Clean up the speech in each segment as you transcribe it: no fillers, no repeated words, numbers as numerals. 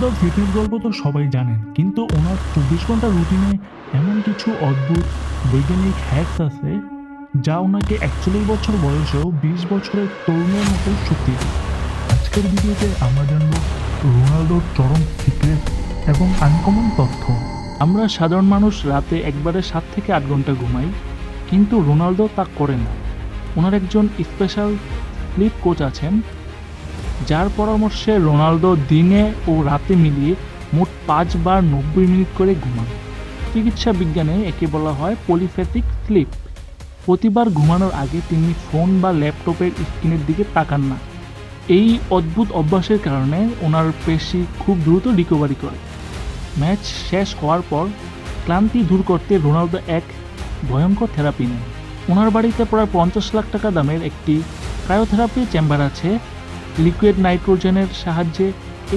রোনালদোর ফিটনেস গল্প তো সবাই জানেন, কিন্তু ওনার 24 ঘন্টা রুটিনে এমন কিছু অদ্ভুত বৈজ্ঞানিক হ্যাকস আছে যা ওনাকে 41 বছর বয়সেও 20 বছরের তরুণের মতো শক্তি দেয়। আজকের ভিডিওতে আমরা জানবো রোনালদোর চরম সিক্রেট এবং আনকমন তথ্য। আমরা সাধারণ মানুষ রাতে একবারে 7 থেকে 8 ঘন্টা ঘুমাই, কিন্তু রোনালদো তা করে না। ওনার একজন স্পেশাল স্লিপ কোচ আছেন, যার পরামর্শে রোনালদো দিনে ও রাতে মিলিয়ে মোট 5 বার 90 মিনিট করে ঘুমান। চিকিৎসা বিজ্ঞানে একে বলা হয় পলিফেসিক স্লিপ। প্রতিবার ঘুমানোর আগে তিনি ফোন বা ল্যাপটপের স্ক্রিনের দিকে তাকান না। এই অদ্ভুত অভ্যাসের কারণে ওনার পেশি খুব দ্রুত রিকভারি করে। ম্যাচ শেষ হওয়ার পর ক্লান্তি দূর করতে রোনালদো এক ভয়ঙ্কর থেরাপি নেন। ওনার বাড়িতে প্রায় 50 লাখ টাকা দামের একটি ক্রায়োথেরাপি চেম্বার আছে। লিকুইড নাইট্রোজেনের সাহায্যে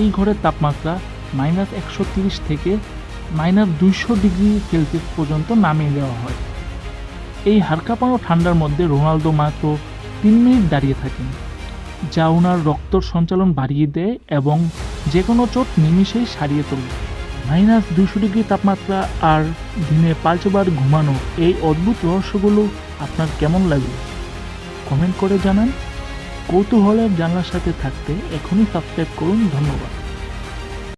এই ঘরের তাপমাত্রা -130 থেকে -200 ডিগ্রি সেলসিয়াস পর্যন্ত নামিয়ে দেওয়া হয়। এই হাড়কাঁপানো ঠান্ডার মধ্যে রোনালদো মাত্র 3 মিনিট দাঁড়িয়ে থাকেন, যা ওনার রক্তর সঞ্চালন বাড়িয়ে দেয় এবং যে কোনো চোট নিমিষেই সারিয়ে তোলে। -200 ডিগ্রি তাপমাত্রা আর দিনে 5 বার ঘুমানো, এই অদ্ভুত রহস্যগুলো আপনার কেমন লাগে কমেন্ট করে জানান। কৌতূহলের জানলার সাথে থাকতে এখনই সাবস্ক্রাইব করুন। ধন্যবাদ।